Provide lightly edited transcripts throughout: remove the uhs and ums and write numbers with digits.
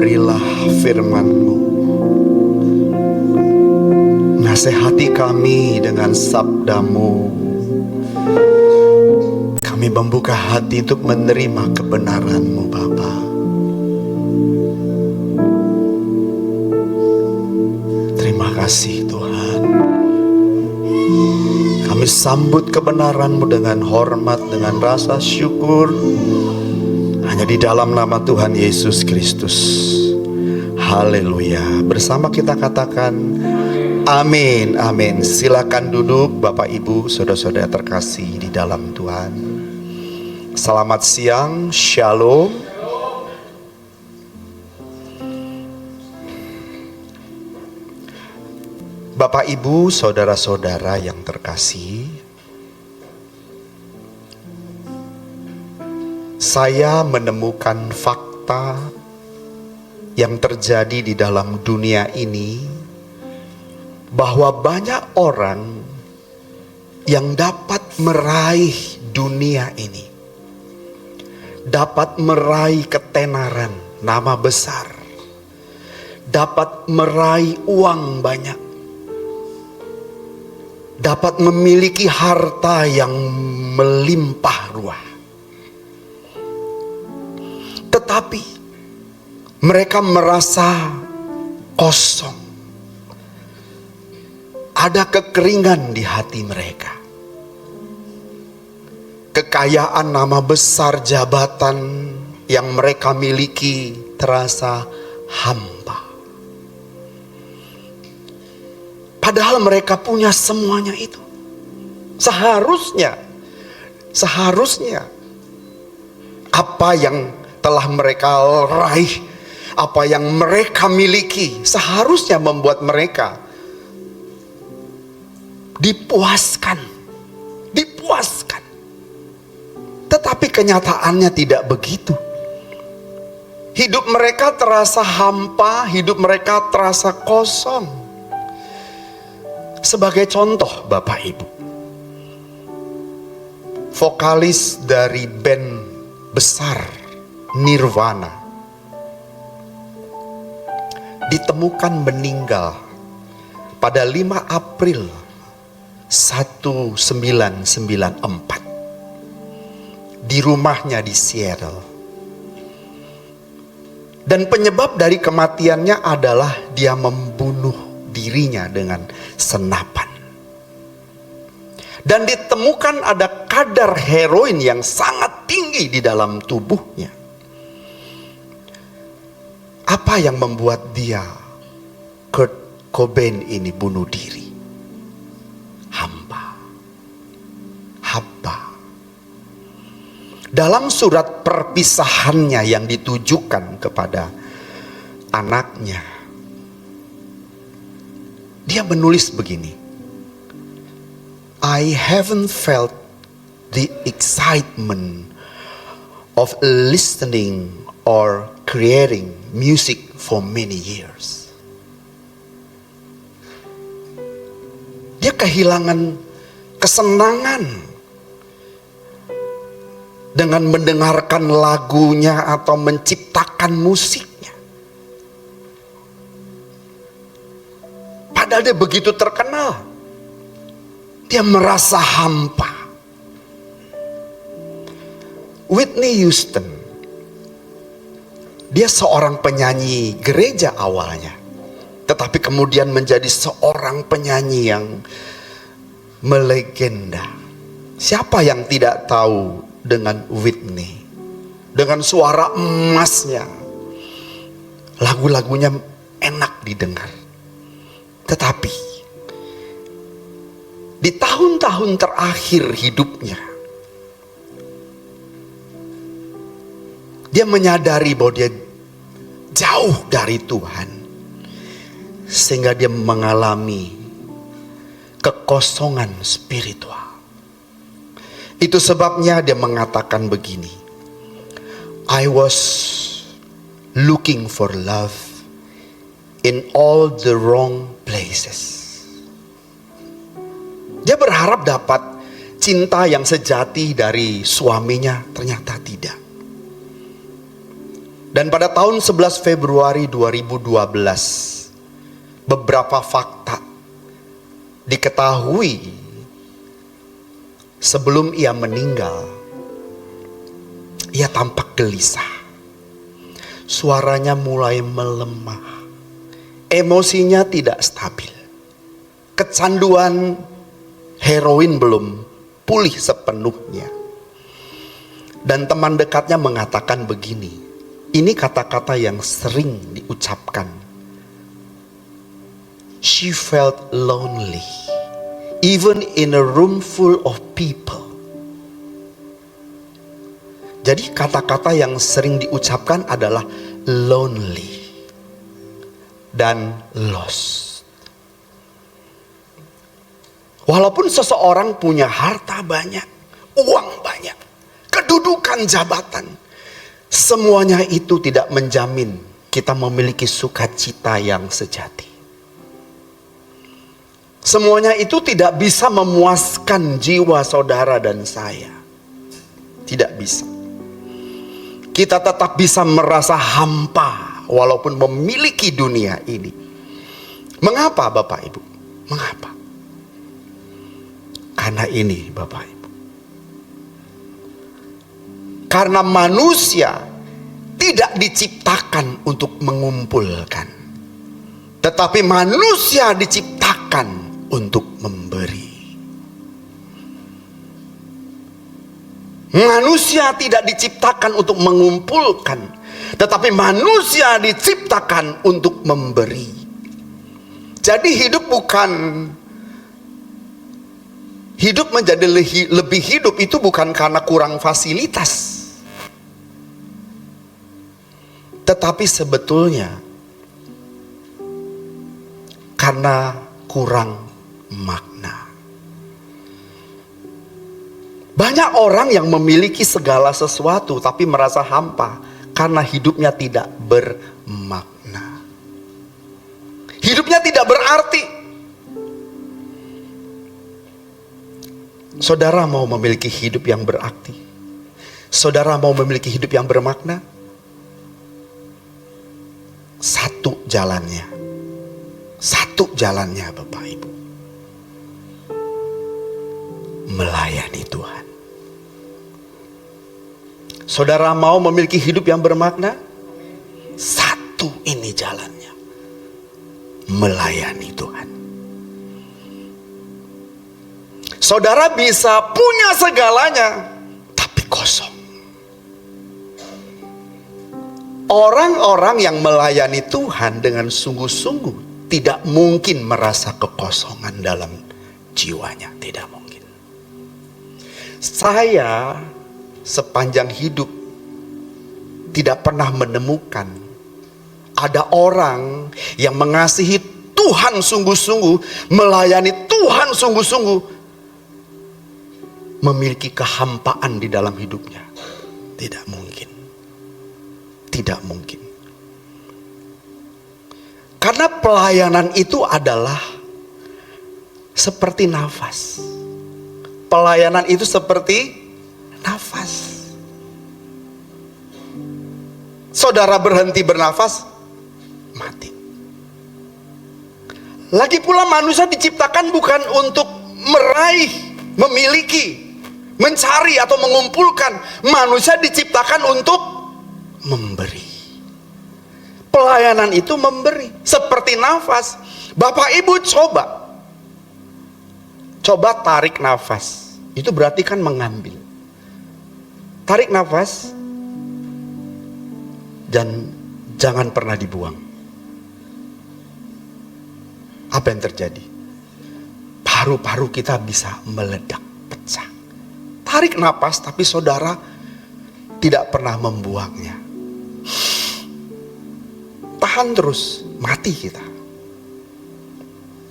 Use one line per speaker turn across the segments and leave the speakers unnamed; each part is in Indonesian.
berilah firman-Mu. Nasihati kami dengan sabda-Mu. Kami membuka hati untuk menerima kebenaran-Mu, Bapa. Terima kasih Tuhan. Kami sambut kebenaran-Mu dengan hormat, dengan rasa syukur. Hanya di dalam nama Tuhan Yesus Kristus. Haleluya. Bersama kita katakan amin, amin. Silakan duduk Bapak Ibu, saudara-saudara terkasih di dalam Tuhan. Selamat siang, shalom. Bapak Ibu, saudara-saudara yang terkasih, saya menemukan fakta yang terjadi di dalam dunia ini, bahwa banyak orang yang dapat meraih dunia ini, dapat meraih ketenaran, nama besar, dapat meraih uang banyak, dapat memiliki harta yang melimpah ruah. Tetapi mereka merasa kosong. Ada kekeringan di hati mereka. Kekayaan, nama besar, jabatan yang mereka miliki terasa hampa. Padahal mereka punya semuanya itu. Seharusnya apa yang telah mereka raih, apa yang mereka miliki, seharusnya membuat mereka dipuaskan. Tetapi kenyataannya tidak begitu. Hidup mereka terasa hampa, hidup mereka terasa kosong. Sebagai contoh Bapak Ibu, vokalis dari band besar Nirvana ditemukan meninggal pada 5 April 1994 di rumahnya di Seattle. Dan penyebab dari kematiannya adalah dia membunuh dirinya dengan senapan. Dan ditemukan ada kadar heroin yang sangat tinggi di dalam tubuhnya. Apa yang membuat dia, Kurt Cobain ini, bunuh diri? Hampa. Dalam surat perpisahannya yang ditujukan kepada anaknya, dia menulis begini: I haven't felt the excitement of listening or creating music for many years. Dia kehilangan kesenangan dengan mendengarkan lagunya atau menciptakan musiknya. Padahal dia begitu terkenal. Dia merasa hampa. Whitney Houston, dia seorang penyanyi gereja awalnya, tetapi kemudian menjadi seorang penyanyi yang melegenda. Siapa yang tidak tahu dengan Whitney? Dengan suara emasnya, lagu-lagunya enak didengar. Tetapi di tahun-tahun terakhir hidupnya, dia menyadari bahwa dia jauh dari Tuhan, sehingga dia mengalami kekosongan spiritual. Itu sebabnya dia mengatakan begini: I was looking for love in all the wrong places. Dia berharap dapat cinta yang sejati dari suaminya, ternyata tidak. Dan pada tahun 11 Februari 2012, beberapa fakta diketahui sebelum ia meninggal. Ia tampak gelisah. Suaranya mulai melemah. Emosinya tidak stabil. Kecanduan heroin belum pulih sepenuhnya. Dan teman dekatnya mengatakan begini. Ini kata-kata yang sering diucapkan. She felt lonely, even in a room full of people. Jadi kata-kata yang sering diucapkan adalah lonely dan lost. Walaupun seseorang punya harta banyak, uang banyak, kedudukan jabatan, semuanya itu tidak menjamin kita memiliki sukacita yang sejati. Semuanya itu tidak bisa memuaskan jiwa saudara dan saya. Tidak bisa. Kita tetap bisa merasa hampa walaupun memiliki dunia ini. Mengapa Bapak Ibu? Mengapa? Karena ini Bapak Ibu. Karena manusia tidak diciptakan untuk mengumpulkan, tetapi manusia diciptakan untuk memberi. Manusia tidak diciptakan untuk mengumpulkan, tetapi manusia diciptakan untuk memberi. Jadi hidup menjadi lebih hidup itu bukan karena kurang fasilitas, tetapi sebetulnya karena kurang makna. Banyak orang yang memiliki segala sesuatu tapi merasa hampa karena hidupnya tidak bermakna. Hidupnya tidak berarti. Saudara mau memiliki hidup yang berarti? Saudara mau memiliki hidup yang bermakna? Satu jalannya Bapak Ibu, melayani Tuhan. Saudara mau memiliki hidup yang bermakna? Satu ini jalannya, melayani Tuhan. Saudara bisa punya segalanya tapi kosong. Orang-orang yang melayani Tuhan dengan sungguh-sungguh tidak mungkin merasa kekosongan dalam jiwanya. Tidak mungkin. Saya sepanjang hidup tidak pernah menemukan ada orang yang mengasihi Tuhan sungguh-sungguh, melayani Tuhan sungguh-sungguh, memiliki kehampaan di dalam hidupnya. Tidak mungkin. Tidak mungkin. Karena pelayanan itu adalah seperti nafas. Pelayanan itu seperti nafas. Saudara berhenti bernafas, mati. Lagi pula manusia diciptakan bukan untuk meraih, memiliki, mencari atau mengumpulkan. Manusia diciptakan untuk memberi. Pelayanan itu memberi, seperti nafas. Bapak Ibu coba tarik nafas. Itu berarti kan mengambil. Tarik nafas dan jangan pernah dibuang. Apa yang terjadi? Paru-paru kita bisa meledak, pecah. Tarik nafas tapi saudara tidak pernah membuangnya. Tahan terus, mati kita.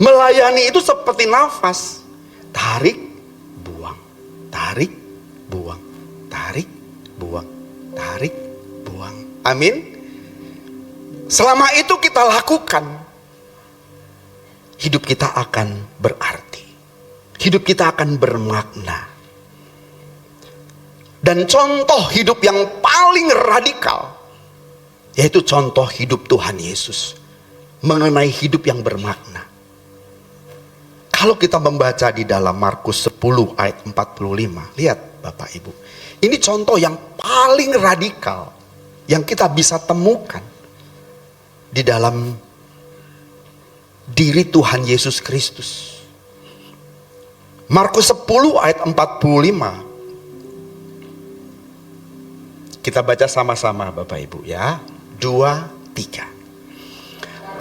Melayani itu seperti nafas. Tarik, buang. Tarik, buang. Tarik, buang. Tarik, buang. Amin. Selama itu kita lakukan, hidup kita akan berarti. Hidup kita akan bermakna. Dan contoh hidup yang paling radikal Yaitu contoh hidup Tuhan Yesus mengenai hidup yang bermakna. Kalau kita membaca di dalam Markus 10 ayat 45, lihat Bapak Ibu, ini contoh yang paling radikal yang kita bisa temukan di dalam diri Tuhan Yesus Kristus. Markus 10 ayat 45. Kita baca sama-sama Bapak Ibu ya. 2, 3.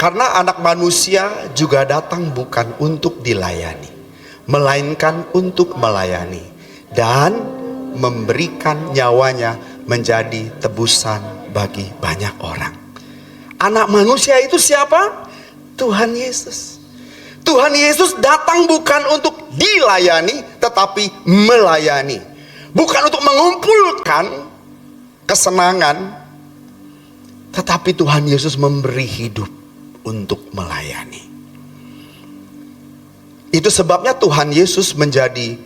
Karena anak manusia juga datang bukan untuk dilayani, melainkan untuk melayani dan memberikan nyawanya menjadi tebusan bagi banyak orang. Anak manusia itu siapa? Tuhan Yesus. Tuhan Yesus datang bukan untuk dilayani, tetapi melayani. Bukan untuk mengumpulkan kesenangan, tetapi Tuhan Yesus memberi hidup untuk melayani. Itu sebabnya Tuhan Yesus menjadi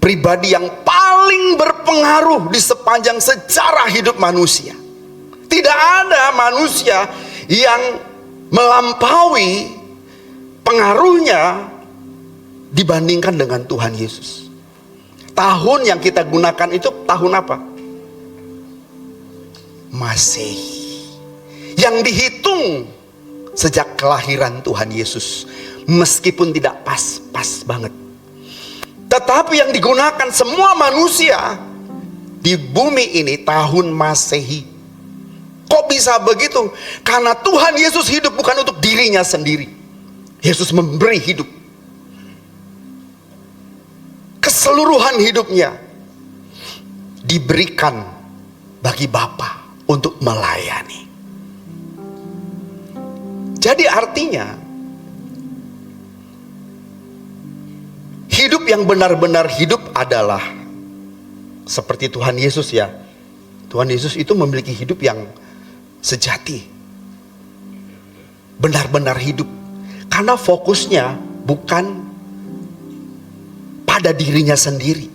pribadi yang paling berpengaruh di sepanjang sejarah hidup manusia. Tidak ada manusia yang melampaui pengaruhnya dibandingkan dengan Tuhan Yesus. Tahun yang kita gunakan itu tahun apa? Masehi. Yang dihitung sejak kelahiran Tuhan Yesus, meskipun tidak pas banget, tetapi yang digunakan semua manusia di bumi ini tahun Masehi. Kok bisa begitu? Karena Tuhan Yesus hidup bukan untuk dirinya sendiri. Yesus memberi hidup, keseluruhan hidupnya diberikan bagi Bapa untuk melayani. Jadi artinya hidup yang benar-benar hidup adalah seperti Tuhan Yesus ya. Tuhan Yesus itu memiliki hidup yang sejati, benar-benar hidup, karena fokusnya bukan pada dirinya sendiri,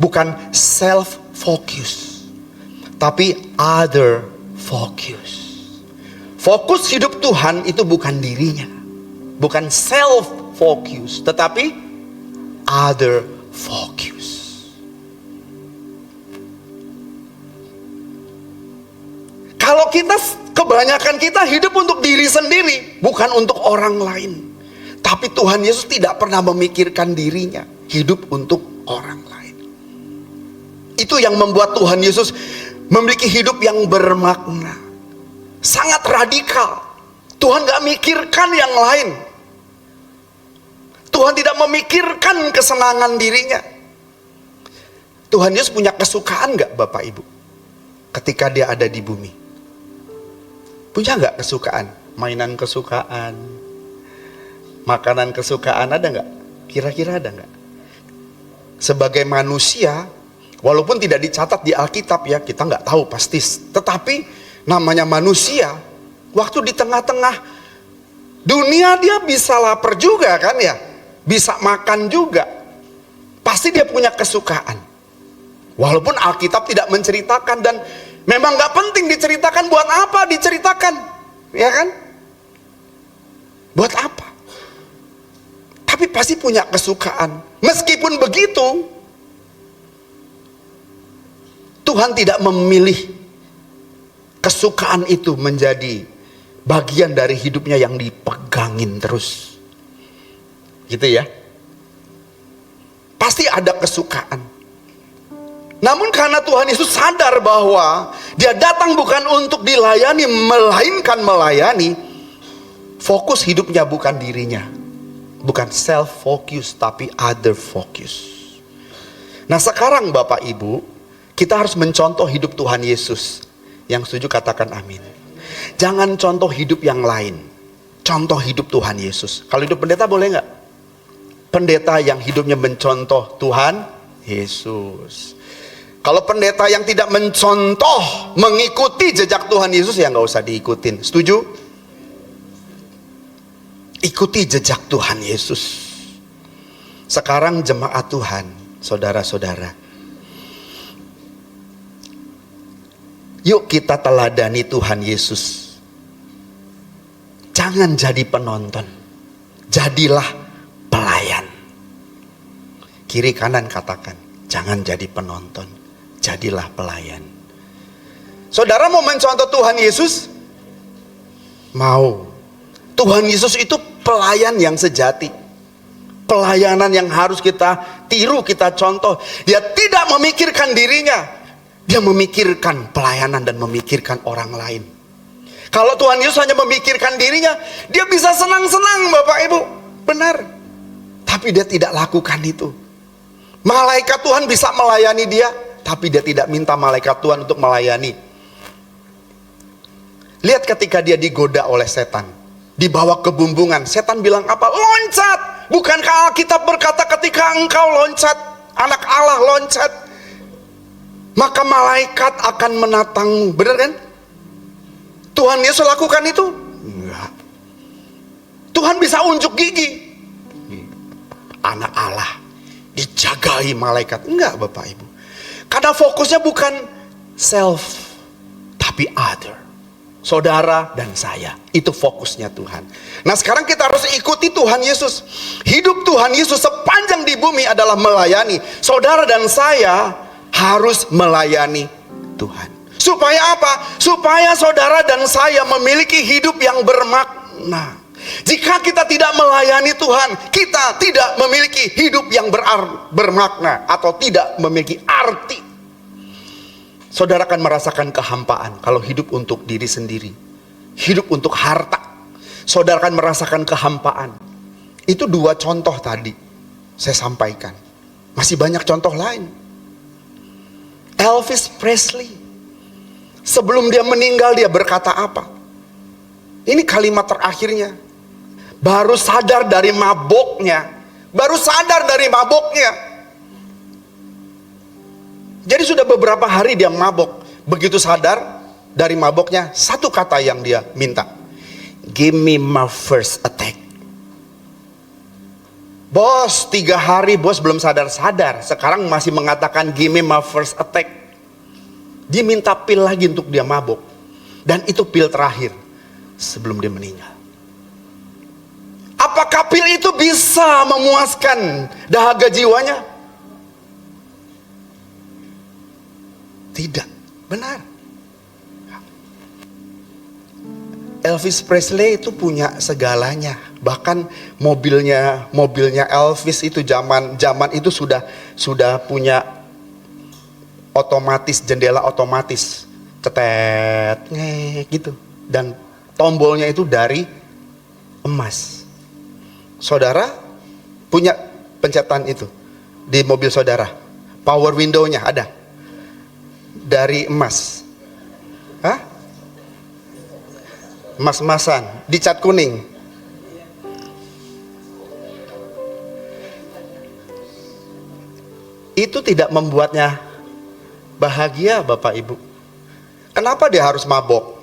bukan self focus, tapi other focus. Fokus hidup Tuhan itu bukan dirinya, bukan self focus, tetapi other focus. Kalau kebanyakan kita hidup untuk diri sendiri, bukan untuk orang lain. Tapi Tuhan Yesus tidak pernah memikirkan dirinya, hidup untuk orang lain. Itu yang membuat Tuhan Yesus memiliki hidup yang bermakna, sangat radikal. Tuhan gak mikirkan yang lain. Tuhan tidak memikirkan kesenangan dirinya. Tuhan Yesus punya kesukaan gak Bapak Ibu ketika dia ada di bumi? Punya gak kesukaan? Mainan kesukaan, makanan kesukaan, ada gak? Kira-kira ada gak? Sebagai manusia, walaupun tidak dicatat di Alkitab ya, kita gak tahu pasti, tetapi namanya manusia, waktu di tengah-tengah dunia dia bisa lapar juga kan ya, bisa makan juga, pasti dia punya kesukaan. Walaupun Alkitab tidak menceritakan, dan memang gak penting diceritakan. Buat apa diceritakan? Ya kan? Buat apa? Tapi pasti punya kesukaan. Meskipun begitu, Tuhan tidak memilih kesukaan itu menjadi bagian dari hidupnya yang dipegangin terus. Gitu ya. Pasti ada kesukaan. Namun karena Tuhan Yesus sadar bahwa dia datang bukan untuk dilayani, melainkan melayani, fokus hidupnya bukan dirinya, bukan self focus, tapi other focus. Nah sekarang Bapak Ibu, kita harus mencontoh hidup Tuhan Yesus. Yang setuju katakan amin. Jangan contoh hidup yang lain, contoh hidup Tuhan Yesus. Kalau hidup pendeta boleh nggak? Pendeta yang hidupnya mencontoh Tuhan Yesus. Kalau pendeta yang tidak mencontoh, mengikuti jejak Tuhan Yesus, ya nggak usah diikutin. Setuju? Ikuti jejak Tuhan Yesus. Sekarang jemaat Tuhan, saudara-saudara, Yuk kita teladani Tuhan Yesus. Jangan jadi penonton, jadilah pelayan. Kiri kanan katakan, jangan jadi penonton, jadilah pelayan. Saudara mau mencontoh Tuhan Yesus? Mau. Tuhan Yesus itu pelayan yang sejati. Pelayanan yang harus kita tiru, kita contoh. Dia tidak memikirkan dirinya, dia memikirkan pelayanan dan memikirkan orang lain. Kalau Tuhan Yesus hanya memikirkan dirinya, dia bisa senang-senang Bapak Ibu. Benar. Tapi dia tidak lakukan itu. Malaikat Tuhan bisa melayani dia, tapi dia tidak minta malaikat Tuhan untuk melayani. Lihat ketika dia digoda oleh setan, dibawa ke bumbungan, setan bilang apa? Loncat. Bukankah Alkitab berkata ketika engkau loncat, anak Allah loncat, maka malaikat akan menatangmu. Benar kan? Tuhan Yesus lakukan itu? Enggak. Tuhan bisa unjuk gigi. Anak Allah dijagai malaikat. Enggak Bapak Ibu. Karena fokusnya bukan self, tapi other. Saudara dan saya. Itu fokusnya Tuhan. Nah sekarang kita harus ikuti Tuhan Yesus. Hidup Tuhan Yesus sepanjang di bumi adalah melayani. Saudara dan saya harus melayani Tuhan. Supaya apa? Supaya saudara dan saya memiliki hidup yang bermakna. Jika kita tidak melayani Tuhan, kita tidak memiliki hidup yang bermakna atau tidak memiliki arti. Saudara akan merasakan kehampaan kalau hidup untuk diri sendiri, hidup untuk harta. Saudara akan merasakan kehampaan. Itu dua contoh tadi saya sampaikan. Masih banyak contoh lain. Elvis Presley, sebelum dia meninggal dia berkata apa? Ini kalimat terakhirnya. Baru sadar dari maboknya. Baru sadar dari maboknya. Jadi sudah beberapa hari dia mabok. Begitu sadar dari maboknya, satu kata yang dia minta. Give me my first attack. Bos, 3 hari bos belum sadar-sadar. Sekarang masih mengatakan give me my first attack. Dia minta pil lagi untuk dia mabok. Dan itu pil terakhir sebelum dia meninggal. Apakah pil itu bisa memuaskan dahaga jiwanya? Tidak, benar. Elvis Presley itu punya segalanya. Bahkan mobilnya Elvis itu zaman itu sudah punya otomatis, jendela otomatis, cetet gitu, dan tombolnya itu dari emas. Saudara punya pencetan itu di mobil saudara, power window-nya ada dari emas. Hah? Emas-emasan, dicat kuning. Itu tidak membuatnya bahagia Bapak Ibu. Kenapa dia harus mabok?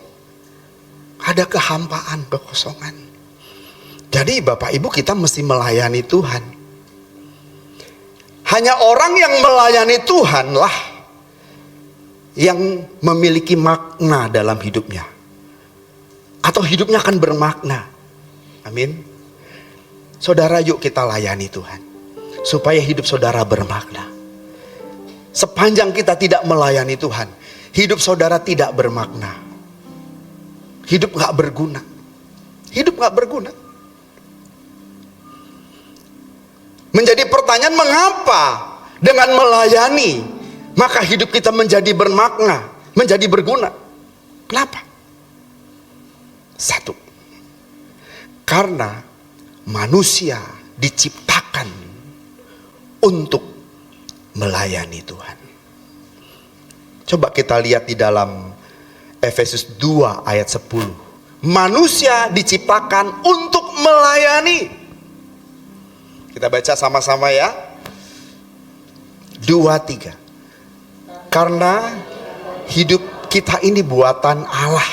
Ada kehampaan, kekosongan. Jadi Bapak Ibu kita mesti melayani Tuhan. Hanya orang yang melayani Tuhanlah yang memiliki makna dalam hidupnya. Atau hidupnya akan bermakna. Amin. Saudara, yuk kita layani Tuhan. Supaya hidup saudara bermakna. Sepanjang kita tidak melayani Tuhan, hidup saudara tidak bermakna. Hidup gak berguna. Hidup gak berguna. Menjadi pertanyaan, mengapa dengan melayani maka hidup kita menjadi bermakna, menjadi berguna? Kenapa? Satu, karena manusia diciptakan untuk melayani Tuhan. Coba kita lihat di dalam Efesus 2 ayat 10. Manusia diciptakan untuk melayani. Kita baca sama-sama ya. 2, 3. Karena hidup kita ini buatan Allah,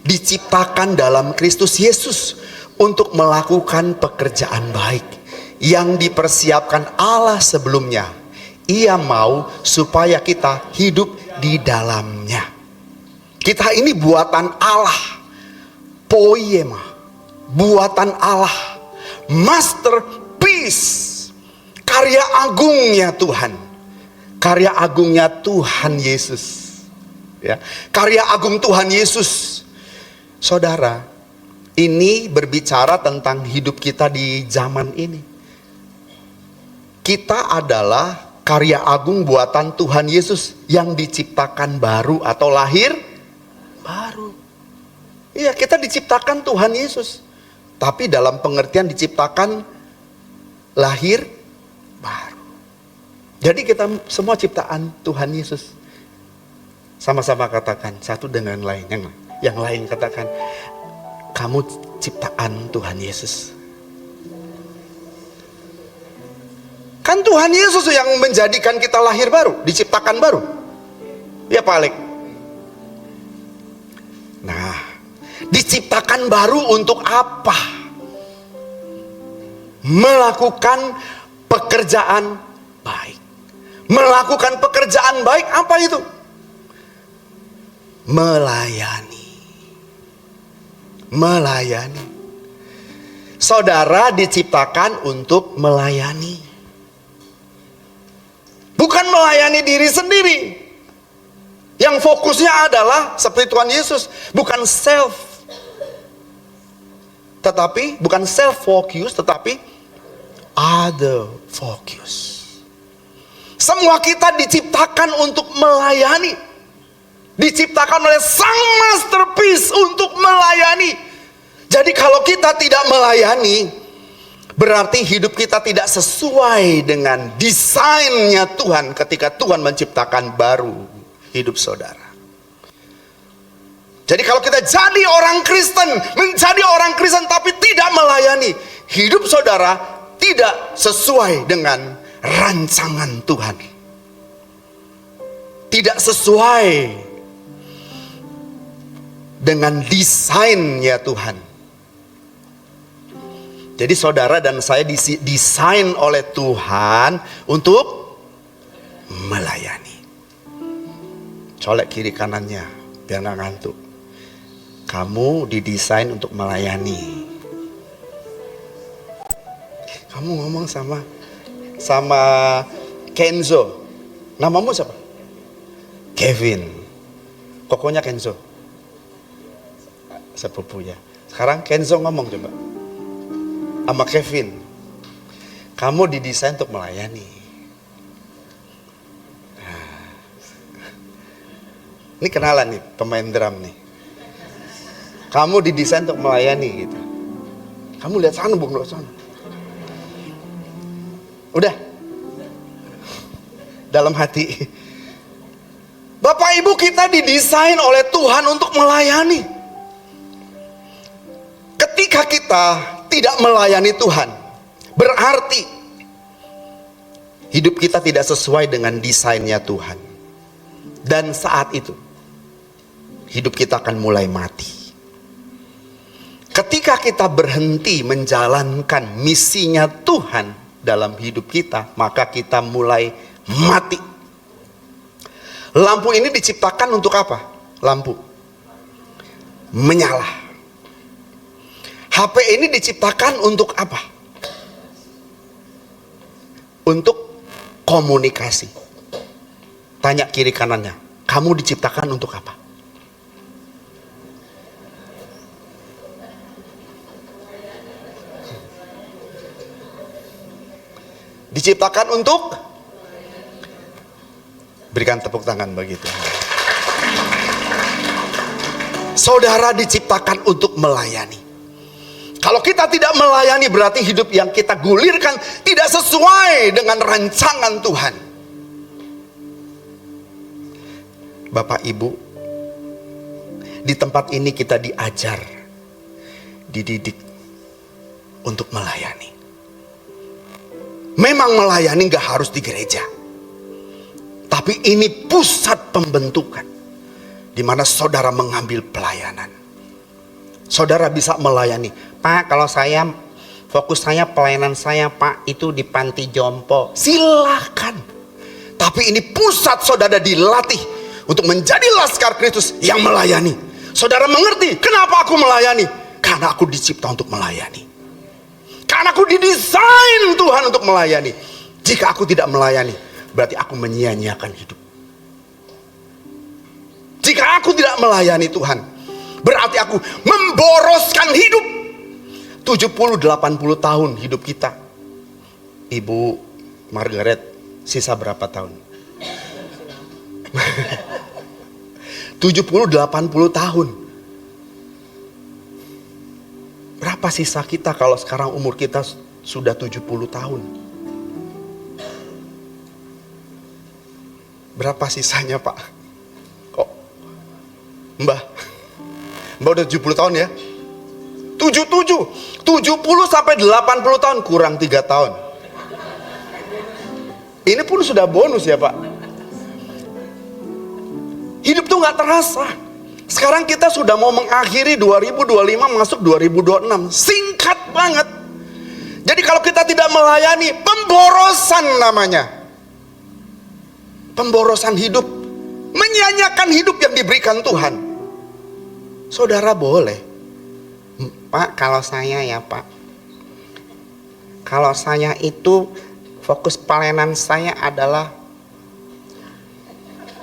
diciptakan dalam Kristus Yesus untuk melakukan pekerjaan baik yang dipersiapkan Allah sebelumnya. Ia mau supaya kita hidup di dalamnya. Kita ini buatan Allah, poiema, buatan Allah, masterpiece, karya agungnya Tuhan, karya agungnya Tuhan Yesus, ya, karya agung Tuhan Yesus. Saudara, ini berbicara tentang hidup kita di zaman ini. Kita adalah karya agung buatan Tuhan Yesus yang diciptakan baru atau lahir baru. Iya, kita diciptakan Tuhan Yesus, tapi dalam pengertian diciptakan lahir baru. Jadi kita semua ciptaan Tuhan Yesus. Sama-sama katakan satu dengan lain. Yang lain katakan, kamu ciptaan Tuhan Yesus. Kan Tuhan Yesus yang menjadikan kita lahir baru, diciptakan baru. Ya Pak Alek. Nah, diciptakan baru untuk apa? Melakukan pekerjaan baik. Melakukan pekerjaan baik apa itu? Melayani. Melayani. Saudara diciptakan untuk melayani. Bukan melayani diri sendiri. Yang fokusnya adalah seperti Tuhan Yesus, bukan self. Tetapi bukan self focus, tetapi other focus. Semua kita diciptakan untuk melayani. Diciptakan oleh Sang Masterpiece untuk melayani. Jadi kalau kita tidak melayani, berarti hidup kita tidak sesuai dengan desainnya Tuhan ketika Tuhan menciptakan baru hidup saudara. Jadi kalau kita jadi orang Kristen, menjadi orang Kristen tapi tidak melayani, hidup saudara tidak sesuai dengan rancangan Tuhan. Tidak sesuai dengan desainnya Tuhan. Jadi saudara dan saya didesain oleh Tuhan untuk melayani. Colek kiri kanannya biar gak ngantuk. Kamu didesain untuk melayani. Kamu ngomong sama Kenzo. Namamu siapa? Kevin. Kokonya Kenzo. Sepupunya. Sekarang Kenzo ngomong coba sama Kevin. Kamu didesain untuk melayani. Ini kenalan nih, pemain drum nih. Kamu didesain untuk melayani gitu. Kamu lihat sana, Bung, lihat sana. Udah. Dalam hati. Bapak Ibu, kita didesain oleh Tuhan untuk melayani. Ketika kita tidak melayani Tuhan, berarti hidup kita tidak sesuai dengan desainnya Tuhan. Dan saat itu hidup kita akan mulai mati. Ketika kita berhenti menjalankan misinya Tuhan dalam hidup kita, maka kita mulai mati. Lampu ini diciptakan untuk apa? Lampu menyala. HP ini diciptakan untuk apa? Untuk komunikasi. Tanya kiri kanannya, kamu diciptakan untuk apa? Diciptakan untuk, berikan tepuk tangan bagi Tuhan. Saudara diciptakan untuk melayani. Kalau kita tidak melayani, berarti hidup yang kita gulirkan tidak sesuai dengan rancangan Tuhan. Bapak Ibu, di tempat ini kita diajar, dididik untuk melayani. Memang melayani gak harus di gereja, tapi ini pusat pembentukan di mana saudara mengambil pelayanan. Saudara bisa melayani. Pak, kalau saya fokus saya pelayanan saya Pak itu di panti jompo, silakan. Tapi ini pusat saudara dilatih untuk menjadi laskar Kristus yang melayani. Saudara mengerti kenapa aku melayani? Karena aku dicipta untuk melayani. Karena aku didesain Tuhan untuk melayani. Jika aku tidak melayani, berarti aku menyia-nyiakan hidup. Jika aku tidak melayani Tuhan, berarti aku memboroskan hidup. 70-80 tahun hidup kita. Ibu Margaret, sisa berapa tahun? 70-80 tahun. Berapa sisa kita kalau sekarang umur kita sudah 70 tahun? Berapa sisanya, Pak? Kok Mbah udah 70 tahun ya? 70 sampai 80 tahun, kurang 3 tahun. Ini pun sudah bonus ya, Pak. Hidup tuh gak terasa. Sekarang kita sudah mau mengakhiri 2025 masuk 2026. Singkat banget. Jadi kalau kita tidak melayani, pemborosan namanya. Pemborosan hidup. Menyia-nyiakan hidup yang diberikan Tuhan. Saudara boleh, Pak, kalau saya ya Pak, kalau saya itu fokus pelayanan saya adalah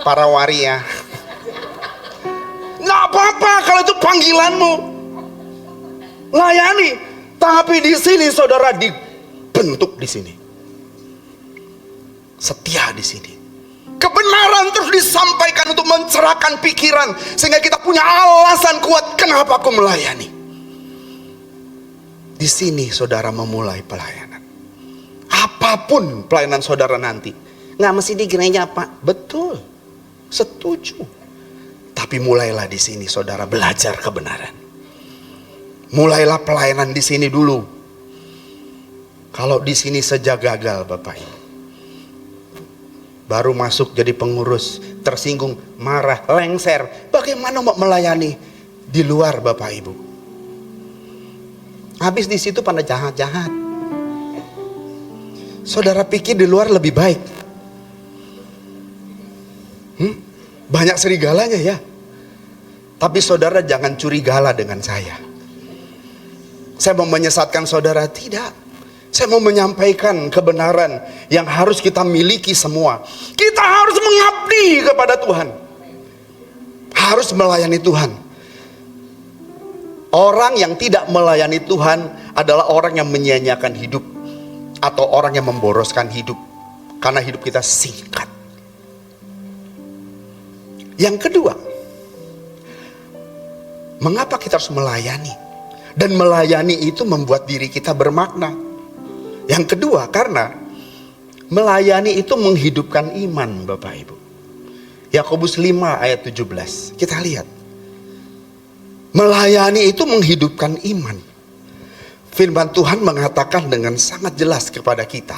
para waria. Nggak apa-apa kalau itu panggilanmu, layani. Tapi di sini saudara dibentuk di sini, setia di sini. Kebenaran terus disampaikan untuk mencerahkan pikiran, sehingga kita punya alasan kuat kenapa aku melayani. Di sini saudara memulai pelayanan. Apapun pelayanan saudara nanti, nggak mesti di gereja, Pak. Betul, setuju. Tapi mulailah di sini saudara belajar kebenaran. Mulailah pelayanan di sini dulu. Kalau di sini saja gagal, Bapak Ibu, baru masuk jadi pengurus, tersinggung, marah, lengser, bagaimana mau melayani di luar, Bapak Ibu? Habis di situ pada jahat-jahat. Saudara pikir di luar lebih baik? Banyak serigalanya ya. Tapi saudara jangan curigala dengan saya. Saya mau menyesatkan saudara, tidak. Saya mau menyampaikan kebenaran yang harus kita miliki semua. Kita harus mengabdi kepada Tuhan. Harus melayani Tuhan. Orang yang tidak melayani Tuhan adalah orang yang menyia-nyiakan hidup, atau orang yang memboroskan hidup, karena hidup kita singkat. Yang kedua, mengapa kita harus melayani? Dan melayani itu membuat diri kita bermakna. Yang kedua, karena melayani itu menghidupkan iman, Bapak Ibu. Yakobus 5 ayat 17. Kita lihat. Melayani itu menghidupkan iman. Firman Tuhan mengatakan dengan sangat jelas kepada kita.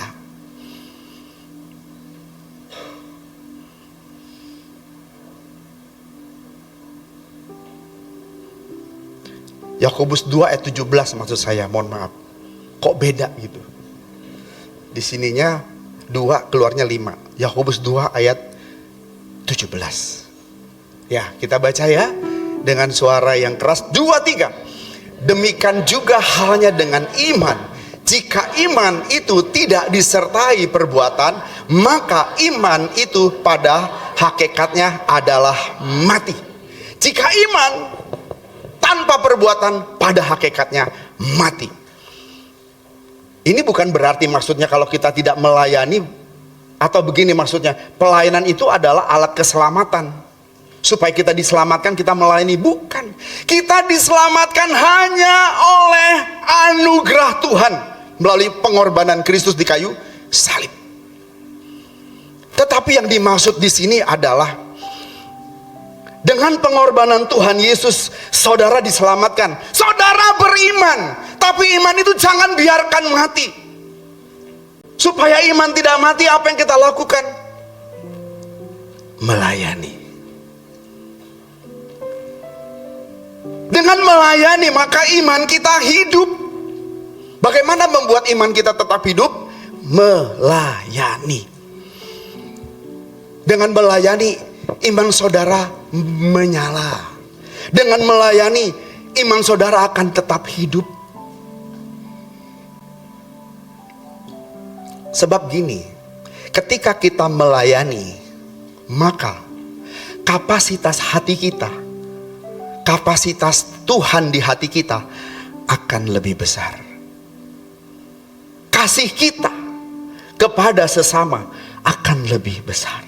Yakobus 2 ayat 17 maksud saya, mohon maaf. Kok beda gitu? Di sininya 2, keluarnya 5. Yakobus 2 ayat 17. Ya, kita baca ya dengan suara yang keras. 2, 3. Demikian juga halnya dengan iman. Jika iman itu tidak disertai perbuatan, maka iman itu pada hakikatnya adalah mati. Jika iman tanpa perbuatan, pada hakikatnya mati. Ini bukan berarti maksudnya kalau kita tidak melayani, atau begini maksudnya, pelayanan itu adalah alat keselamatan. Supaya kita diselamatkan, kita melayani. Bukan. Kita diselamatkan hanya oleh anugerah Tuhan melalui pengorbanan Kristus di kayu salib. Tetapi yang dimaksud di sini adalah dengan pengorbanan Tuhan Yesus, saudara diselamatkan. Saudara beriman, tapi iman itu jangan biarkan mati. Supaya iman tidak mati, apa yang kita lakukan? Melayani. Dengan melayani, maka iman kita hidup. Bagaimana membuat iman kita tetap hidup? Melayani. Dengan melayani, iman saudara menyala. Dengan melayani, iman saudara akan tetap hidup. Sebab gini, ketika kita melayani, maka kapasitas hati kita, kapasitas Tuhan di hati kita akan lebih besar. Kasih kita kepada sesama akan lebih besar.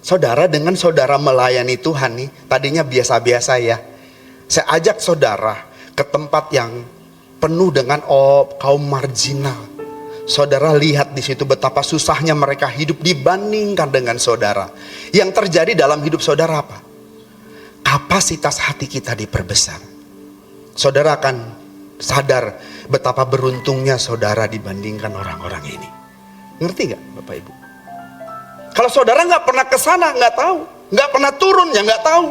Saudara, dengan saudara melayani Tuhan nih, tadinya biasa-biasa ya. Saya ajak saudara ke tempat yang penuh dengan kaum marginal. Saudara lihat di situ betapa susahnya mereka hidup dibandingkan dengan saudara. Yang terjadi dalam hidup saudara apa? Kapasitas hati kita diperbesar. Saudara akan sadar betapa beruntungnya saudara dibandingkan orang-orang ini. Ngerti gak Bapak Ibu? Kalau saudara nggak pernah ke sana, nggak tahu. Nggak pernah turun, ya nggak tahu.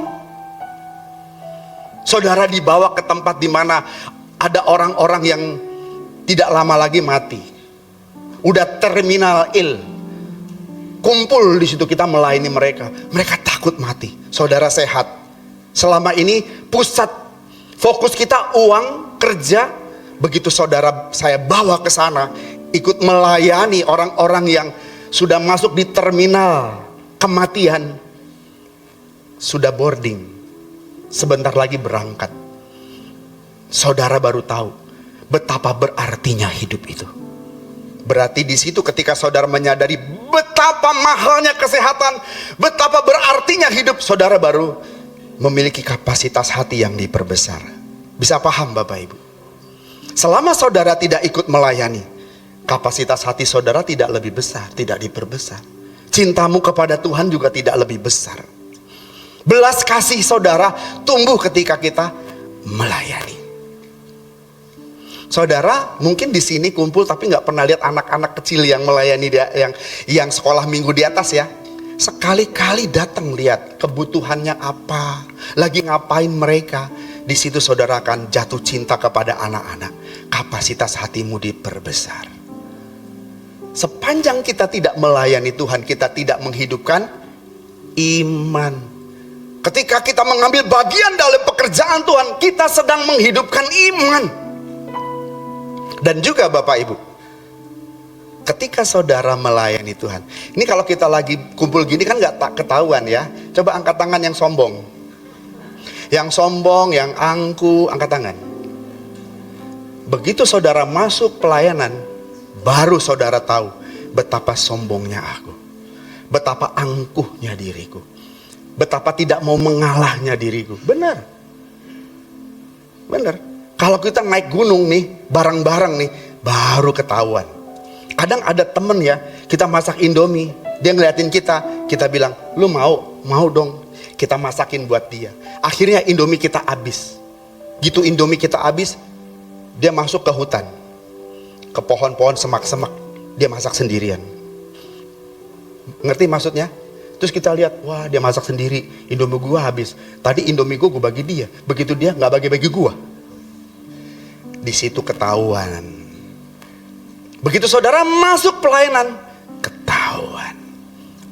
Saudara dibawa ke tempat di mana ada orang-orang yang tidak lama lagi mati. Udah terminal ill. Kumpul di situ kita melayani mereka. Mereka takut mati. Saudara sehat. Selama ini pusat fokus kita uang, kerja. Begitu saudara saya bawa ke sana, ikut melayani orang-orang yang sudah masuk di terminal kematian, sudah boarding, sebentar lagi berangkat. Saudara baru tahu betapa berartinya hidup itu. Berarti di situ ketika saudara menyadari betapa mahalnya kesehatan, betapa berartinya hidup, saudara baru memiliki kapasitas hati yang diperbesar. Bisa paham Bapak Ibu? Selama saudara tidak ikut melayani, kapasitas hati saudara tidak lebih besar, tidak diperbesar. Cintamu kepada Tuhan juga tidak lebih besar. Belas kasih saudara tumbuh ketika kita melayani. Saudara mungkin di sini kumpul tapi nggak pernah lihat anak-anak kecil yang melayani yang sekolah minggu di atas ya. Sekali-kali datang lihat kebutuhannya apa, lagi ngapain mereka. Di situ saudara akan jatuh cinta kepada anak-anak. Kapasitas hatimu diperbesar. Sepanjang kita tidak melayani Tuhan, kita tidak menghidupkan iman. Ketika kita mengambil bagian dalam pekerjaan Tuhan, kita sedang menghidupkan iman. Dan juga Bapak Ibu, ketika saudara melayani Tuhan, ini kalau kita lagi kumpul gini kan gak ketahuan ya. Coba angkat tangan yang sombong. Yang sombong, yang angku, angkat tangan. Begitu saudara masuk pelayanan, baru saudara tahu betapa sombongnya aku, betapa angkuhnya diriku, betapa tidak mau mengalahnya diriku. Benar, benar. Kalau kita naik gunung nih, bareng-bareng nih, baru ketahuan. Kadang ada temen ya, kita masak Indomie, dia ngeliatin kita, kita bilang, lu mau dong, kita masakin buat dia. Akhirnya Indomie kita habis. Gitu Indomie kita habis, dia masuk ke hutan, ke pohon-pohon semak-semak, dia masak sendirian. Ngerti maksudnya? Terus kita lihat, wah dia masak sendiri, Indomie gua habis. Tadi Indomie gua bagi dia, begitu dia nggak bagi-bagi gua. Di situ ketahuan. Begitu saudara masuk pelayanan, ketahuan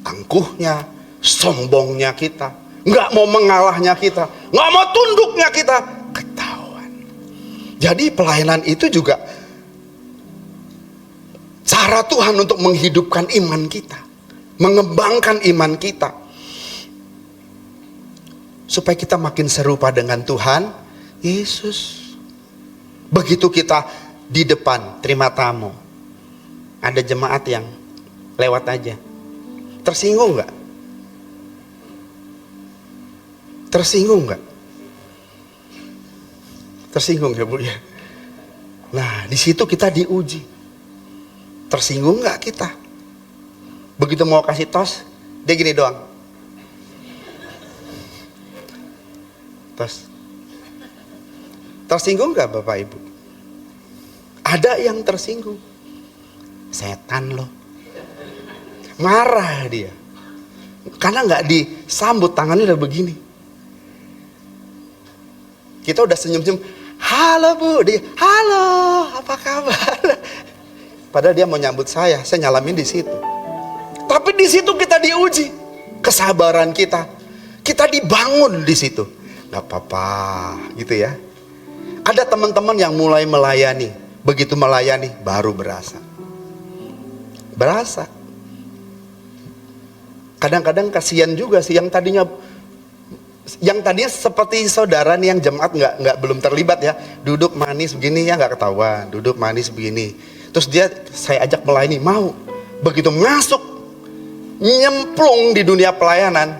angkuhnya, sombongnya kita, nggak mau mengalahnya kita, nggak mau tunduknya kita, ketahuan. Jadi pelayanan itu juga cara Tuhan untuk menghidupkan iman kita, mengembangkan iman kita, supaya kita makin serupa dengan Tuhan Yesus. Begitu kita di depan terima tamu, ada jemaat yang lewat aja, tersinggung nggak? Tersinggung nggak? Tersinggung ya Bu ya. Nah di situ kita diuji. Tersinggung nggak kita? Begitu mau kasih tos, dia gini doang. Tos. Tersinggung nggak Bapak Ibu? Ada yang tersinggung. Setan loh. Marah dia. Karena nggak disambut, tangannya udah begini. Kita udah senyum-senyum. Halo Bu, dia, halo, apa kabar? Padahal dia mau nyambut saya nyalamin di situ. Tapi di situ kita diuji kesabaran kita. Kita dibangun di situ. Gak apa-apa gitu ya. Ada teman-teman yang mulai melayani. Begitu melayani baru berasa. Kadang-kadang kasihan juga sih yang tadinya seperti saudara nih yang jemaat nggak belum terlibat ya, duduk manis begini ya nggak ketahuan, duduk manis begini. Terus saya ajak melayani mau, begitu masuk nyemplung di dunia pelayanan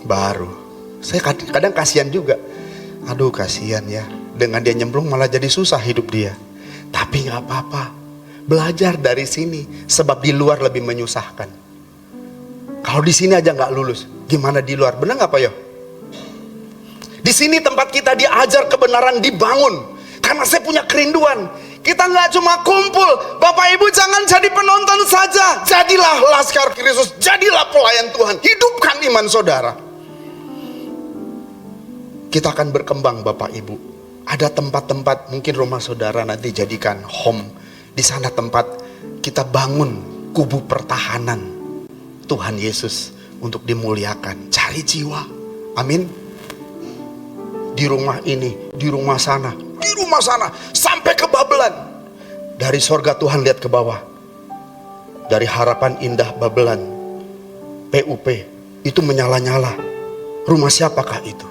baru. Saya kadang kasihan juga, aduh kasihan ya, dengan dia nyemplung malah jadi susah hidup dia. Tapi nggak apa-apa, belajar dari sini, sebab di luar lebih menyusahkan. Kalau di sini aja nggak lulus, gimana di luar? Benar nggak Pak Yo? Di sini tempat kita diajar kebenaran, dibangun. Karena saya punya kerinduan. Kita nggak cuma kumpul, Bapak Ibu jangan jadi penonton saja. Jadilah laskar Kristus, jadilah pelayan Tuhan. Hidupkan iman saudara. Kita akan berkembang Bapak Ibu. Ada tempat-tempat, mungkin rumah saudara nanti jadikan home. Di sana tempat kita bangun kubu pertahanan Tuhan Yesus untuk dimuliakan, cari jiwa, amin. Di rumah ini, di rumah sana, sampai ke Babelan. Dari sorga Tuhan lihat ke bawah, dari Harapan Indah Babelan, PUP, itu menyala-nyala. Rumah siapakah itu?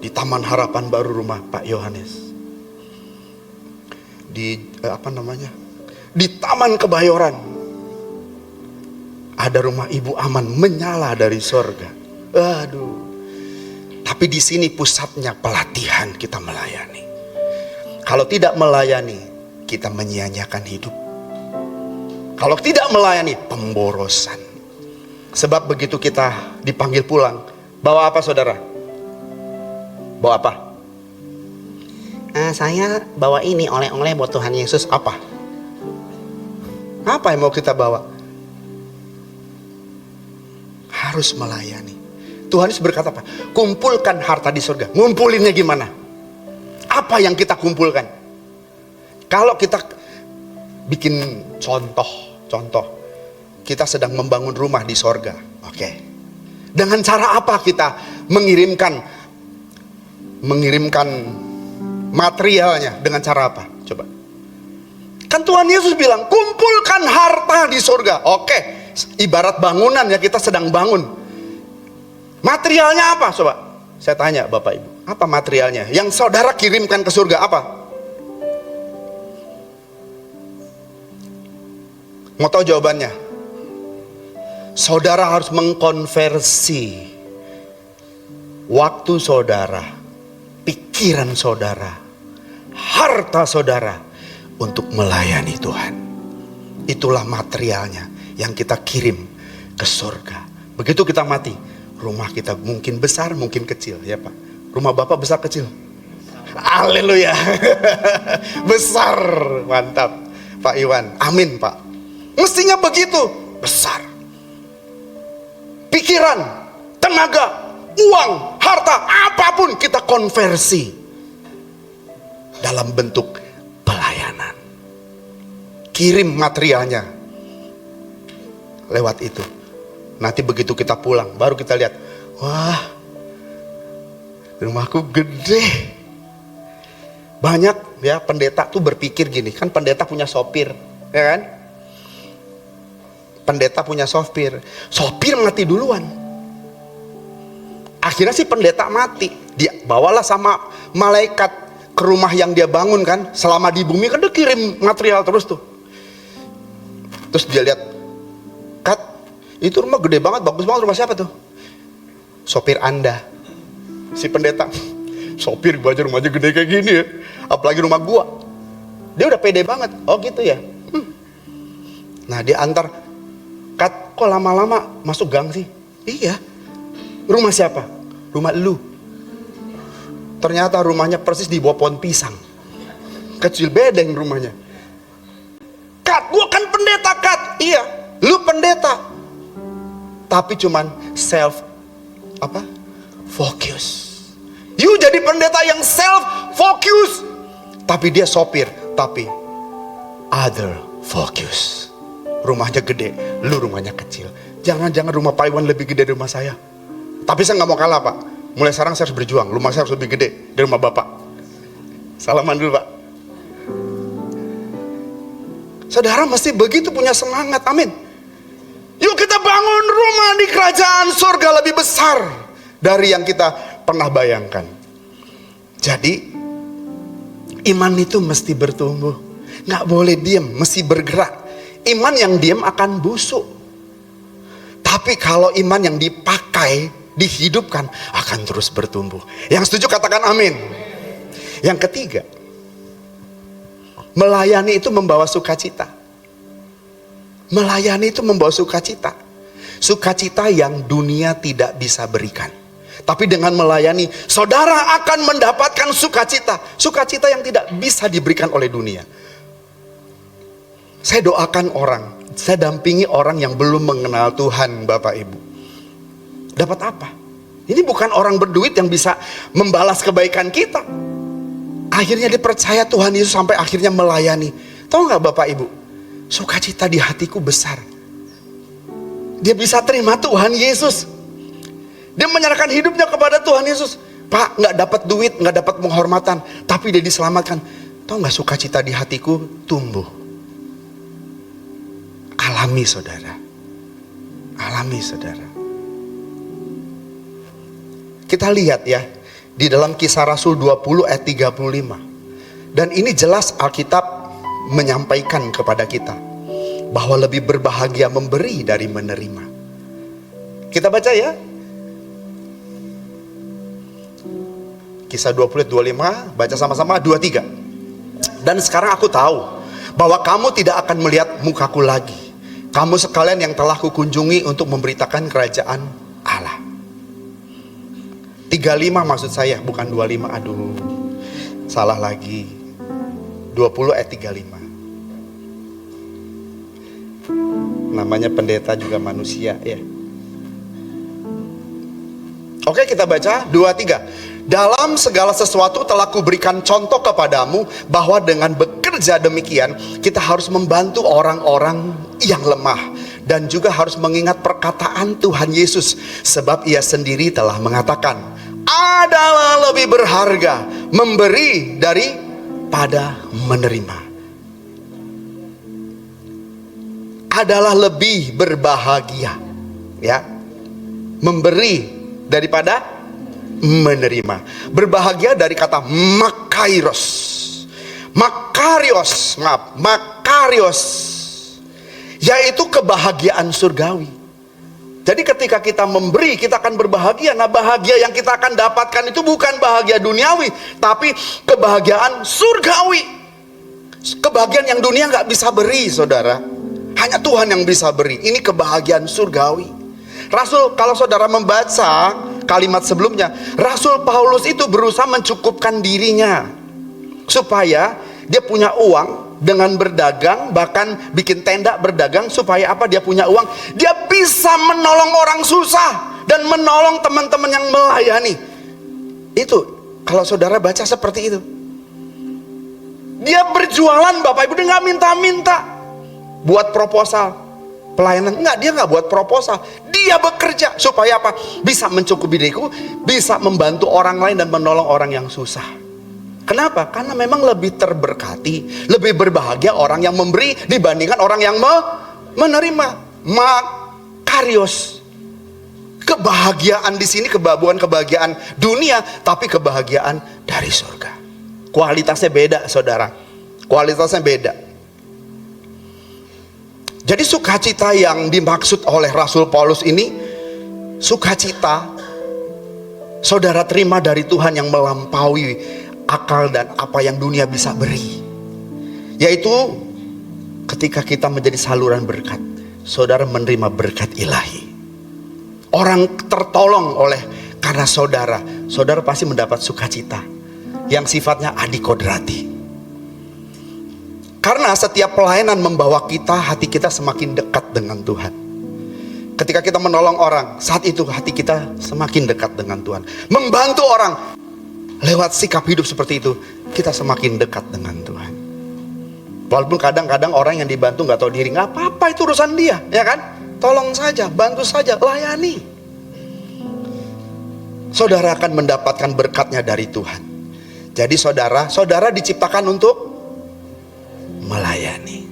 Di Taman Harapan Baru rumah Pak Yohanes. Di Di Taman Kebayoran. Ada rumah Ibu Aman menyala dari sorga. Aduh. Tapi di sini pusatnya pelatihan kita melayani. Kalau tidak melayani, kita menyia-nyiakan hidup. Kalau tidak melayani, pemborosan. Sebab begitu kita dipanggil pulang, bawa apa saudara? Bawa apa? Saya bawa ini oleh-oleh buat Tuhan Yesus. Apa? Apa yang mau kita bawa? Harus melayani. Tuhan Yesus berkata apa? Kumpulkan harta di surga. Ngumpulinnya gimana? Apa yang kita kumpulkan? Kalau kita bikin contoh, kita sedang membangun rumah di surga. Oke. Dengan cara apa kita mengirimkan materialnya? Dengan cara apa? Coba. Kan Tuhan Yesus bilang, kumpulkan harta di surga. Oke. Ibarat bangunan ya, kita sedang bangun. Materialnya apa? Coba saya tanya Bapak Ibu, apa materialnya yang saudara kirimkan ke surga? Apa? Mau tahu jawabannya? Saudara harus mengkonversi waktu saudara, pikiran saudara, harta saudara untuk melayani Tuhan. Itulah materialnya yang kita kirim ke surga. Begitu kita mati, rumah kita mungkin besar, mungkin kecil, ya Pak. Rumah Bapak besar kecil? Haleluya. Besar, mantap Pak Iwan. Amin Pak. Mestinya begitu, besar. Pikiran, tenaga, uang, harta, apapun kita konversi dalam bentuk pelayanan. Kirim materialnya lewat itu. Nanti begitu kita pulang, baru kita lihat, wah, rumahku gede. Banyak ya pendeta tuh berpikir gini, kan pendeta punya sopir, ya kan? Pendeta punya sopir mati duluan. Akhirnya si pendeta mati, dia bawalah sama malaikat ke rumah yang dia bangun kan. Selama di bumi kan dia kirim material terus tuh. Terus dia lihat, Kat, itu rumah gede banget, bagus banget, rumah siapa tuh? Sopir Anda. Si pendeta, sopir gua aja rumahnya gede kayak gini ya, apalagi rumah gua. Dia udah pede banget. Oh gitu ya. Nah dia antar, Kat, kok lama-lama masuk gang sih? Iya. Rumah siapa? Rumah lu. Ternyata rumahnya persis di bawah pohon pisang. Kecil bedeng rumahnya. Kat, gua kan pendeta, Kat. Iya, lu pendeta. Tapi cuman focus. You jadi pendeta yang focus. Tapi dia sopir, tapi other focus. rumahnya gede, lu rumahnya kecil. Jangan-jangan rumah Pak Iwan lebih gede dari rumah saya. Tapi saya nggak mau kalah, Pak. Mulai sekarang saya harus berjuang, rumah saya harus lebih gede dari rumah Bapak. Salaman dulu, Pak. Saudara mesti begitu punya semangat, amin. Yuk kita bangun rumah di kerajaan surga lebih besar dari yang kita pernah bayangkan. Jadi iman itu mesti bertumbuh, nggak boleh diam, mesti bergerak. Iman yang diam akan busuk. Tapi kalau iman yang dipakai, dihidupkan, akan terus bertumbuh. Yang setuju katakan amin. Yang ketiga, melayani itu membawa sukacita. Melayani itu membawa sukacita. Sukacita yang dunia tidak bisa berikan. Tapi dengan melayani, saudara akan mendapatkan sukacita. Sukacita yang tidak bisa diberikan oleh dunia. Saya doakan orang, saya dampingi orang yang belum mengenal Tuhan, Bapak Ibu. Dapat apa? Ini bukan orang berduit yang bisa membalas kebaikan kita. Akhirnya dia percaya Tuhan Yesus sampai akhirnya melayani. Tahu nggak Bapak Ibu? Sukacita di hatiku besar. Dia bisa terima Tuhan Yesus. Dia menyerahkan hidupnya kepada Tuhan Yesus. Pak, nggak dapat duit, nggak dapat penghormatan, tapi dia diselamatkan. Tahu nggak, sukacita di hatiku tumbuh. Alami saudara. Alami saudara. Kita lihat ya, di dalam Kisah Rasul 20 ayat 35. Dan ini jelas Alkitab menyampaikan kepada kita bahwa lebih berbahagia memberi dari menerima. Kita baca ya. Kisah 20 ayat 25, baca sama-sama 23. Dan sekarang aku tahu bahwa kamu tidak akan melihat mukaku lagi. Kamu sekalian yang telah kukunjungi untuk memberitakan kerajaan Allah. 35 maksud saya, bukan 25. Aduh, salah lagi. 20 ayat 35. Namanya pendeta juga manusia ya. Oke, kita baca 23. Dalam segala sesuatu telah kuberikan contoh kepadamu bahwa dengan bekerja demikian kita harus membantu orang-orang yang lemah, dan juga harus mengingat perkataan Tuhan Yesus, sebab ia sendiri telah mengatakan, adalah lebih berharga memberi daripada menerima. Adalah lebih berbahagia ya memberi daripada menerima. Berbahagia dari kata makarios. Makarios, yaitu kebahagiaan surgawi. Jadi ketika kita memberi, kita akan berbahagia. Nah, bahagia yang kita akan dapatkan itu bukan bahagia duniawi, tapi kebahagiaan surgawi. Kebahagiaan yang dunia nggak bisa beri, saudara. Hanya Tuhan yang bisa beri. Ini kebahagiaan surgawi. Rasul, kalau saudara membaca kalimat sebelumnya, Rasul Paulus itu berusaha mencukupkan dirinya supaya dia punya uang dengan berdagang, bahkan bikin tenda berdagang supaya apa? Dia punya uang, dia bisa menolong orang susah dan menolong teman-teman yang melayani. Itu kalau saudara baca seperti itu. Dia berjualan, Bapak Ibu, dia nggak minta-minta buat proposal pelayanan, enggak, dia nggak buat proposal, dia bekerja supaya apa? Bisa mencukupi diriku, bisa membantu orang lain dan menolong orang yang susah. Kenapa? Karena memang lebih terberkati, lebih berbahagia orang yang memberi dibandingkan orang yang menerima. Makarios. Kebahagiaan di sini bukan kebahagiaan dunia, tapi kebahagiaan dari surga. Kualitasnya beda, saudara. Kualitasnya beda. Jadi sukacita yang dimaksud oleh Rasul Paulus ini, sukacita saudara terima dari Tuhan yang melampaui akal dan apa yang dunia bisa beri. Yaitu ketika kita menjadi saluran berkat, saudara menerima berkat ilahi. Orang tertolong karena saudara pasti mendapat sukacita yang sifatnya adikodrati. Karena setiap pelayanan membawa hati kita semakin dekat dengan Tuhan. Ketika kita menolong orang, saat itu hati kita semakin dekat dengan Tuhan. Membantu orang, lewat sikap hidup seperti itu, kita semakin dekat dengan Tuhan. Walaupun kadang-kadang orang yang dibantu nggak tahu diri, nggak apa-apa, itu urusan dia, ya kan? Tolong saja, bantu saja, layani. Saudara akan mendapatkan berkatnya dari Tuhan. Jadi saudara diciptakan untuk melayani.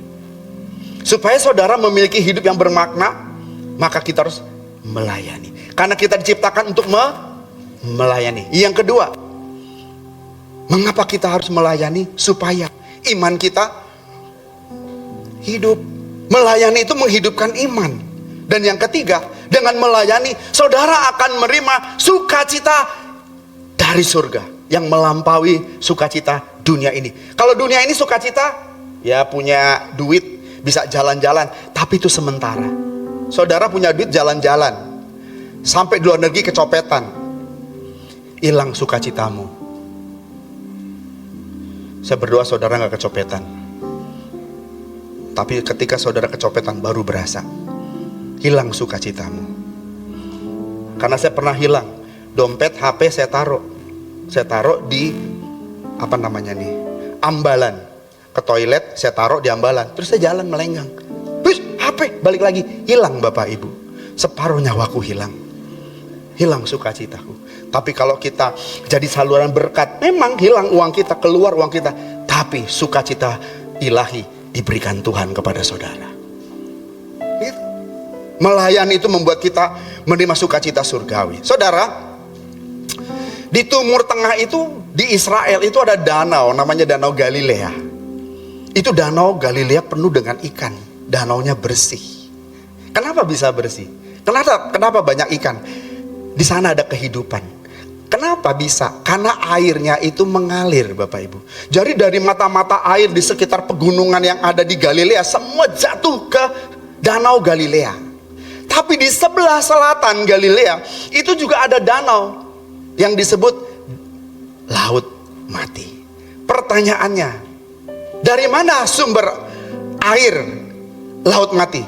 Supaya saudara memiliki hidup yang bermakna, maka kita harus melayani. Karena kita diciptakan untuk melayani. Yang kedua, mengapa kita harus melayani? Supaya iman kita hidup. Melayani itu menghidupkan iman. Dan yang ketiga, dengan melayani, saudara akan menerima sukacita dari surga yang melampaui sukacita dunia ini. Kalau dunia ini sukacita, ya punya duit, bisa jalan-jalan, tapi itu sementara. Saudara punya duit jalan-jalan, sampai di luar negeri kecopetan, hilang sukacitamu. Saya berdoa saudara gak kecopetan. Tapi ketika saudara kecopetan baru berasa hilang sukacitamu. Karena saya pernah hilang dompet, HP saya taruh di ambalan. Ke toilet saya taruh di ambalan. Terus saya jalan melenggang. Terus HP balik lagi, hilang Bapak Ibu. Separuh nyawaku hilang. Hilang sukacitaku. Tapi kalau kita jadi saluran berkat, memang hilang uang kita, keluar uang kita, tapi sukacita ilahi diberikan Tuhan kepada saudara. Gitu. Melayani itu membuat kita menerima sukacita surgawi. Saudara, di Timur Tengah itu, di Israel itu ada danau, namanya Danau Galilea. Itu Danau Galilea penuh dengan ikan. Danaunya bersih. Kenapa bisa bersih? Kenapa banyak ikan? Di sana ada kehidupan. Kenapa bisa? Karena airnya itu mengalir Bapak Ibu. Jadi dari mata-mata air di sekitar pegunungan yang ada di Galilea, semua jatuh ke Danau Galilea. Tapi di sebelah selatan Galilea itu juga ada danau yang disebut Laut Mati. Pertanyaannya, dari mana sumber air Laut Mati?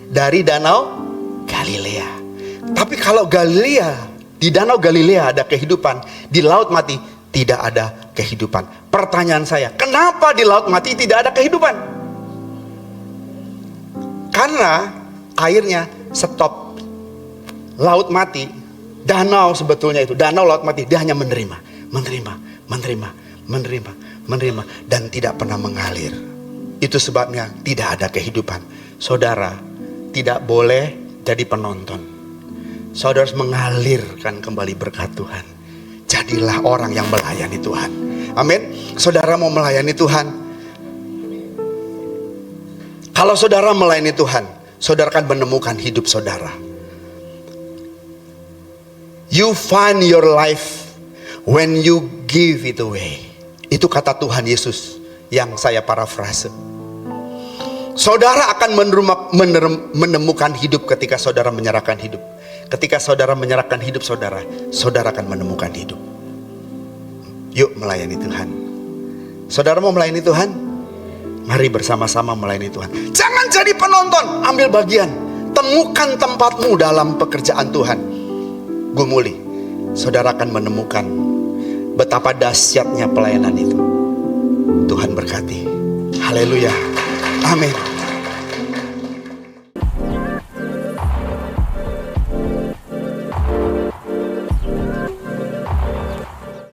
Dari Danau Galilea. Tapi kalau di Danau Galilea ada kehidupan, di Laut Mati tidak ada kehidupan. Pertanyaan saya, kenapa di Laut Mati tidak ada kehidupan? Karena airnya stop. Laut Mati, danau sebetulnya itu, danau Laut Mati, dia hanya menerima, dan tidak pernah mengalir. Itu sebabnya tidak ada kehidupan. Saudara tidak boleh jadi penonton. Saudara harus mengalirkan kembali berkat Tuhan. Jadilah orang yang melayani Tuhan. Amin. Saudara mau melayani Tuhan. Kalau saudara melayani Tuhan, saudara akan menemukan hidup saudara. You find your life when you give it away. Itu kata Tuhan Yesus yang saya parafrase. Saudara akan menemukan hidup ketika saudara menyerahkan hidup. Ketika saudara menyerahkan hidup saudara, saudara akan menemukan hidup. Yuk melayani Tuhan. Saudara mau melayani Tuhan? Mari bersama-sama melayani Tuhan. Jangan jadi penonton, ambil bagian. Temukan tempatmu dalam pekerjaan Tuhan. Gumuli, saudara akan menemukan betapa dahsyatnya pelayanan itu. Tuhan berkati. Haleluya. Amin.